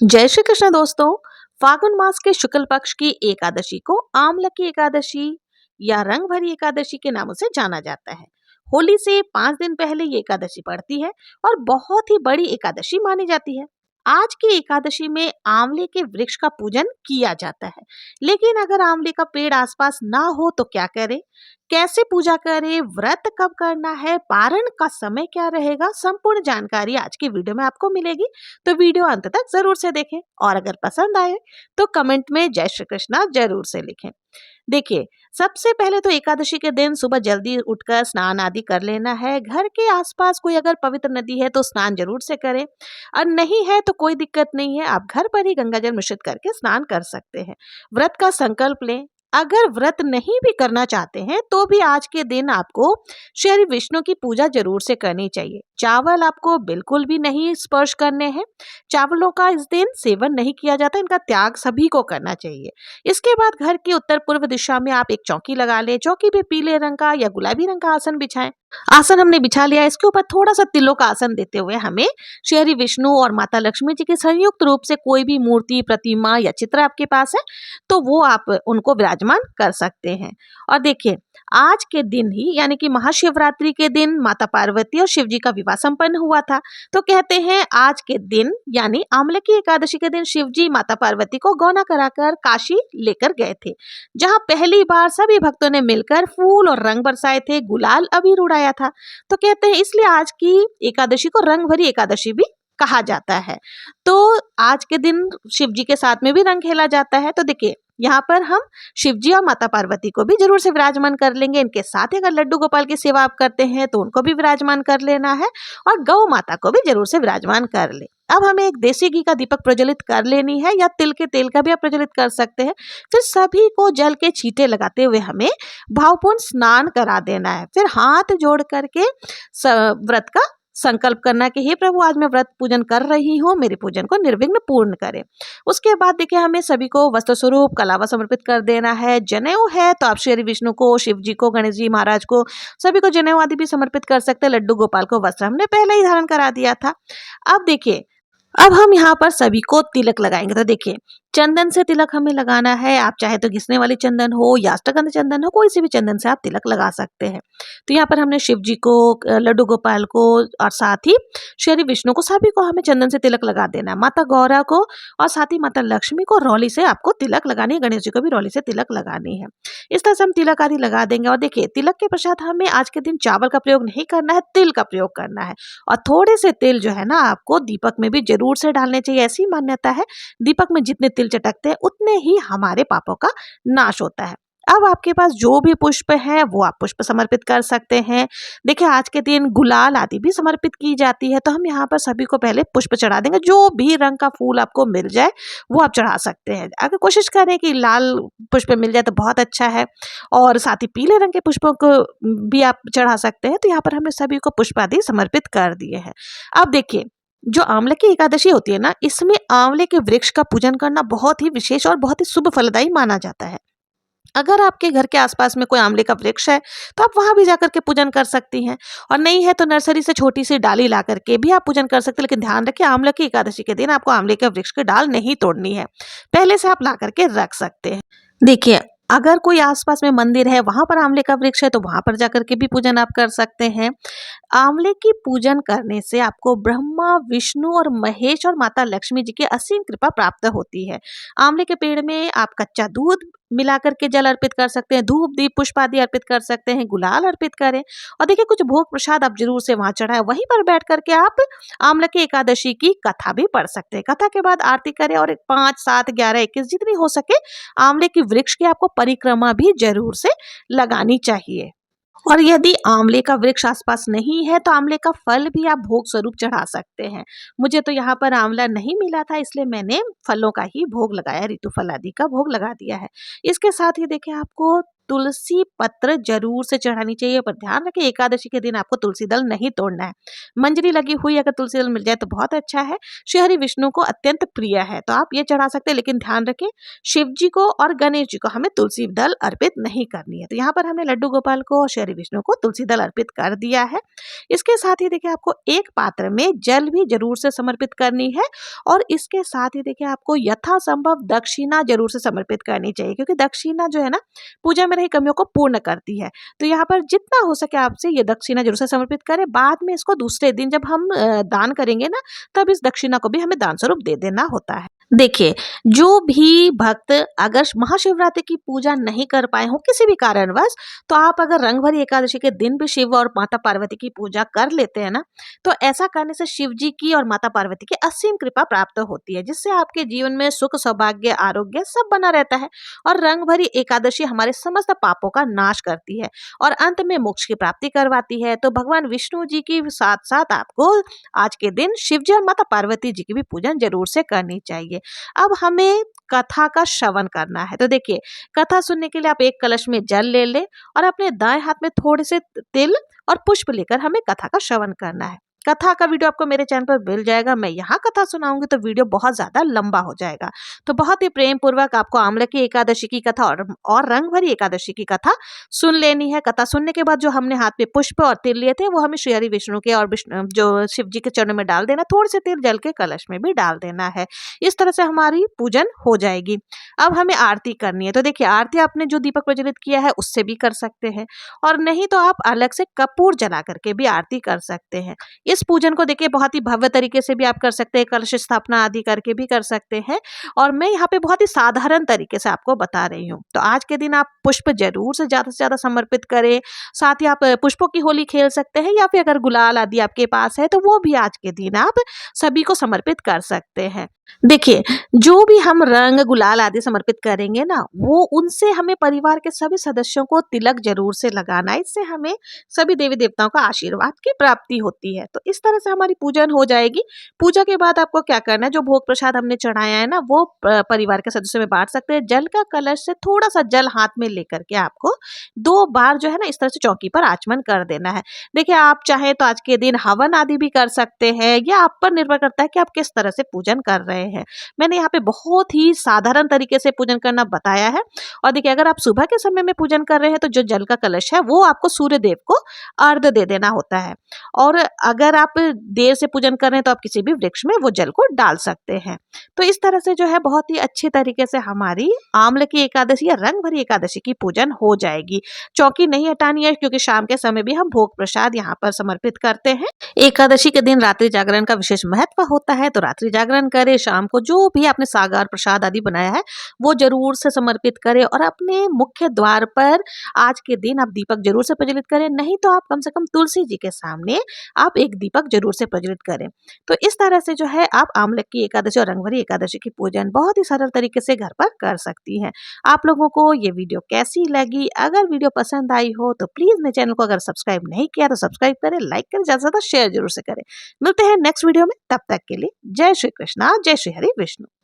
जय श्री कृष्ण दोस्तों। फागुन मास के शुक्ल पक्ष की एकादशी को आमला की एकादशी या रंग भरी एकादशी के नामों से जाना जाता है। होली से 5 दिन पहले ये एकादशी पड़ती है और बहुत ही बड़ी एकादशी मानी जाती है। आज की एकादशी में आंवले के वृक्ष का पूजन किया जाता है। लेकिन अगर आंवले का पेड़ आसपास ना हो तो क्या करें, कैसे पूजा करें, व्रत कब करना है, पारण का समय क्या रहेगा, संपूर्ण जानकारी आज की वीडियो में आपको मिलेगी। तो वीडियो अंत तक जरूर से देखें और अगर पसंद आए तो कमेंट में जय श्री कृष्णा जरूर से लिखें। देखिए, सबसे पहले तो एकादशी के दिन सुबह जल्दी उठकर स्नान आदि कर लेना है। घर के आसपास कोई अगर पवित्र नदी है तो स्नान जरूर से करें, और नहीं है तो कोई दिक्कत नहीं है, आप घर पर ही गंगा जल मिश्रित करके स्नान कर सकते हैं। व्रत का संकल्प लें। अगर व्रत नहीं भी करना चाहते हैं तो भी आज के दिन आपको श्री विष्णु की पूजा जरूर से करनी चाहिए। चावल आपको बिल्कुल भी नहीं स्पर्श करने हैं। चावलों का इस दिन सेवन नहीं किया जाता, इनका त्याग सभी को करना चाहिए। इसके बाद घर की उत्तर पूर्व दिशा में आप एक चौकी लगा ले। चौकी पे पीले रंग का या गुलाबी रंग का आसन बिछाएं। आसन हमने बिछा लिया, इसके ऊपर थोड़ा सा तिलों का आसन देते हुए हमें श्री विष्णु और माता लक्ष्मी जी की संयुक्त रूप से कोई भी मूर्ति, प्रतिमा या चित्र आपके पास है तो वो आप उनको विराजमान कर सकते हैं। और देखिए, आज के दिन ही यानी कि महाशिवरात्रि के दिन माता पार्वती और शिव जी का विवाह संपन्न हुआ था। तो कहते हैं आज के दिन यानी आंवले की एकादशी के दिन शिव जी माता पार्वती को गौना कराकर काशी लेकर गए थे, जहां पहली बार सभी भक्तों ने मिलकर फूल और रंग बरसाए थे, गुलाल अबीर उड़ाया था। तो कहते हैं इसलिए आज की एकादशी को रंग भरी एकादशी भी कहा जाता है। तो आज के दिन शिव जी के साथ में भी रंग खेला जाता है। तो देखिए, यहाँ पर हम शिव जी और माता पार्वती को भी जरूर से विराजमान कर लेंगे। इनके साथ ही अगर लड्डू गोपाल की सेवा आप करते हैं तो उनको भी विराजमान कर लेना है, और गौ माता को भी जरूर से विराजमान कर ले। अब हमें एक देसी घी का दीपक प्रज्वलित कर लेनी है, या तिल के तेल का भी आप प्रज्वलित कर सकते हैं। फिर सभी को जल के छींटे लगाते हुए हमें भावपूर्ण स्नान करा देना है। फिर हाथ जोड़ करके व्रत का संकल्प करना कि हे प्रभु, आज मैं व्रत पूजन कर रही हूँ, मेरे पूजन को निर्विघ्न पूर्ण करें। उसके बाद देखिए, हमें सभी को वस्त्र स्वरूप कलावा समर्पित कर देना है। जनेऊ है तो आप श्री विष्णु को, शिव जी को, गणेश जी महाराज को, सभी को जनेऊ आदि भी समर्पित कर सकते हैं। लड्डू गोपाल को वस्त्र हमने पहले ही धारण करा दिया था। अब देखिए, अब हम यहाँ पर सभी को तिलक लगाएंगे। तो देखिए, चंदन से तिलक हमें लगाना है। आप चाहे तो घिसने वाली चंदन हो या अष्टगंध चंदन हो, कोई सी भी चंदन से आप तिलक लगा सकते हैं। तो यहाँ पर हमने शिव जी को, लड्डू गोपाल को और साथ ही श्री विष्णु को, सभी को हमें चंदन से तिलक लगा देना है। माता गौरा को और साथ ही माता लक्ष्मी को रौली से आपको तिलक लगानी है। गणेश जी को भी रौली से तिलक लगानी है। इस तरह से हम तिलक आदि लगा देंगे। और देखिए, तिलक के पश्चात हमें आज के दिन चावल का प्रयोग नहीं करना है, तिल का प्रयोग करना है। और थोड़े से तिल जो है ना, आपको दीपक में भी जरूर से डालने चाहिए। ऐसी मान्यता है, दीपक में जितने तिल चटकते हैं उतने ही हमारे पापों का नाश होता है। अब आपके पास जो भी पुष्प है वो आप पुष्प समर्पित कर सकते हैं। देखिए, आज के दिन गुलाल आदि भी समर्पित की जाती है। तो हम यहाँ पर सभी को पहले पुष्प चढ़ा देंगे। जो भी रंग का फूल आपको मिल जाए वो आप चढ़ा सकते हैं। अगर कोशिश करें कि लाल पुष्प मिल जाए तो बहुत अच्छा है, और साथ ही पीले रंग के पुष्पों को भी आप चढ़ा सकते हैं। तो यहाँ पर हमने सभी को पुष्प आदि समर्पित कर दिए हैं। अब देखिए, जो आंवले की एकादशी होती है ना, इसमें आंवले के वृक्ष का पूजन करना बहुत ही विशेष और बहुत ही शुभ फलदायी माना जाता है। अगर आपके घर के आसपास में कोई आंवले का वृक्ष है तो आप वहां भी जाकर के पूजन कर सकती हैं, और नहीं है तो नर्सरी से छोटी सी डाली ला करके भी आप पूजन कर सकते हैं। लेकिन ध्यान रखिए, आंवले की एकादशी के दिन आपको आंवले के वृक्ष की डाल नहीं तोड़नी है, पहले से आप ला करके रख सकते हैं। देखिए, अगर कोई आसपास में मंदिर है, वहां पर आंवले का वृक्ष है, तो वहां पर जाकर के भी पूजन आप कर सकते हैं। आंवले की पूजन करने से आपको ब्रह्मा, विष्णु और महेश और माता लक्ष्मी जी की असीम कृपा प्राप्त होती है। आंवले के पेड़ में आप कच्चा दूध मिला करके जल अर्पित कर सकते हैं, धूप दीप पुष्प आदि अर्पित कर सकते हैं, गुलाल अर्पित करें। और देखिए, कुछ भोग प्रसाद आप जरूर से वहां चढ़ाएं। वहीं पर बैठ करके आप आंवले की एकादशी की कथा भी पढ़ सकते हैं। कथा के बाद आरती करें, और 5, 7, 11, 21 जितनी हो सके आंवले की वृक्ष की आपको परिक्रमा भी जरूर से लगानी चाहिए। और यदि आंवले का वृक्ष आसपास नहीं है तो आंवले का फल भी आप भोग स्वरूप चढ़ा सकते हैं। मुझे तो यहाँ पर आंवला नहीं मिला था, इसलिए मैंने फलों का ही भोग लगाया, ऋतु फल आदि का भोग लगा दिया है। इसके साथ ही देखिए, आपको तुलसी पत्र जरूर से चढ़ानी चाहिए। पर ध्यान रखें, एकादशी के दिन आपको तुलसी दल नहीं तोड़ना है। मंजरी लगी हुई अगर तुलसी दल मिल जाए तो बहुत अच्छा है। श्रीहरि विष्णु को अत्यंत प्रिय है तो आप ये चढ़ा सकते हैं, लेकिन ध्यान रखें शिव जी को और गणेश जी को हमें तुलसी दल अर्पित नहीं करनी है। तो यहाँ पर हमने लड्डू गोपाल को और श्रीहरि विष्णु को तुलसी दल अर्पित कर दिया है। इसके साथ ही देखिए आपको एक पात्र में जल भी जरूर से समर्पित करनी है, और इसके साथ ही देखिए आपको यथासंभव दक्षिणा जरूर से समर्पित करनी चाहिए, क्योंकि दक्षिणा जो है ना पूजा में रही कमियों को पूर्ण करती है। तो यहाँ पर जितना हो सके आपसे ये दक्षिणा जरूर से समर्पित करें। बाद में इसको दूसरे दिन जब हम दान करेंगे ना, तब इस दक्षिणा को भी हमें दान स्वरूप दे देना होता है। देखिए, जो भी भक्त अगर महाशिवरात्रि की पूजा नहीं कर पाए हो किसी भी कारणवश, तो आप अगर रंगभरी एकादशी के दिन भी शिव और माता पार्वती की पूजा कर लेते हैं ना, तो ऐसा करने से शिव जी की और माता पार्वती की असीम कृपा प्राप्त होती है, जिससे आपके जीवन में सुख, सौभाग्य, आरोग्य सब बना रहता है। और रंगभरी एकादशी हमारे समस्त पापों का नाश करती है और अंत में मोक्ष की प्राप्ति करवाती है। तो भगवान विष्णु जी की साथ साथ आपको आज के दिन शिव जी और माता पार्वती जी की भी पूजन जरूर से करनी चाहिए। अब हमें कथा का श्रवण करना है। तो देखिए, कथा सुनने के लिए आप एक कलश में जल ले ले और अपने दाएं हाथ में थोड़े से तिल और पुष्प लेकर हमें कथा का श्रवण करना है। कथा का वीडियो आपको मेरे चैनल पर मिल जाएगा। मैं यहाँ कथा सुनाऊंगी तो वीडियो बहुत ज्यादा लंबा हो जाएगा, तो बहुत ही प्रेम पूर्वक आपको आमलकी एकादशी की कथा और रंगभरी एकादशी की कथा सुन लेनी है। कथा सुनने के बाद जो हमने हाथ में पुष्प और तिल लिए थे वो हमें श्रीहरि विष्णु के और जो शिव जी के चरणों में डाल देना, थोड़े से तिल जल के कलश में भी डाल देना है। इस तरह से हमारी पूजन हो जाएगी। अब हमें आरती करनी है। तो देखिए, आरती आपने जो दीपक प्रज्वलित किया है उससे भी कर सकते हैं, और नहीं तो आप अलग से कपूर जला करके भी आरती कर सकते हैं। इस पूजन को देखिए बहुत ही भव्य तरीके से भी आप कर सकते हैं, कलश स्थापना आदि करके भी कर सकते हैं, और मैं यहाँ पे बहुत ही साधारण तरीके से आपको बता रही हूँ। तो आज के दिन आप पुष्प जरूर से ज्यादा समर्पित करें। साथ ही आप पुष्पों की होली खेल सकते हैं, या फिर अगर गुलाल आदि आपके पास है तो वो भी आज के दिन आप सभी को समर्पित कर सकते हैं। देखिए, जो भी हम रंग गुलाल आदि समर्पित करेंगे ना, वो उनसे हमें परिवार के सभी सदस्यों को तिलक जरूर से लगाना है। इससे हमें सभी देवी देवताओं का आशीर्वाद की प्राप्ति होती है। तो इस तरह से हमारी पूजन हो जाएगी। पूजा के बाद आपको क्या करना है, जो भोग प्रसाद हमने चढ़ाया है ना, वो परिवार के सदस्यों में बांट सकते हैं। जल का कलश से थोड़ा सा जल हाथ में लेकर के आपको 2 बार जो है ना इस तरह से चौकी पर आचमन कर देना है। देखिए, आप चाहे तो आज के दिन हवन आदि भी कर सकते हैं, या आप पर निर्भर करता है कि आप किस तरह से पूजन कर रहे हैं। मैंने यहाँ पे बहुत ही साधारण तरीके से पूजन करना बताया है। और देखिए, अगर आप सुबह के समय में पूजन कर रहे हैं तो जो जल का कलश है वो आपको सूर्य देव को अर्घ्य दे देना होता है, और अगर आप देर से पूजन कर रहे हैं तो आप किसी भी वृक्ष में वो जल को डाल सकते हैं। तो इस तरह से जो है बहुत ही अच्छे तरीके से हमारी आमलकी एकादशी या रंगभरी एकादशी की पूजन हो जाएगी। चौकी नहीं हटानी है, क्योंकि शाम के समय भी हम भोग प्रसाद यहाँ पर समर्पित करते हैं। एकादशी के दिन रात्रि जागरण का विशेष महत्व होता है, तो रात्रि जागरण करें। शाम को जो भी आपने सागार प्रसाद आदि बनाया है वो जरूर से समर्पित करें, और अपने मुख्य द्वार पर आज के दिन आप दीपक जरूर से प्रज्वलित करें। नहीं तो आप कम से कम तुलसी जी के सामने आप एक दीपक जरूर से प्रज्वलित करें। तो इस तरह से जो है आप आमलकी एकादशी और रंगभरी एकादशी की पूजन बहुत ही सरल तरीके से घर पर कर सकती हैं। आप लोगों को ये वीडियो कैसी लगी? अगर वीडियो पसंद आई हो तो प्लीज मेरे चैनल को अगर सब्सक्राइब नहीं किया तो सब्सक्राइब करें, लाइक करें, ज्यादा से ज्यादा शेयर जरूर से करें। मिलते हैं नेक्स्ट वीडियो में, तब तक के लिए जय श्री कृष्णा, जय श्री हरि विष्णु।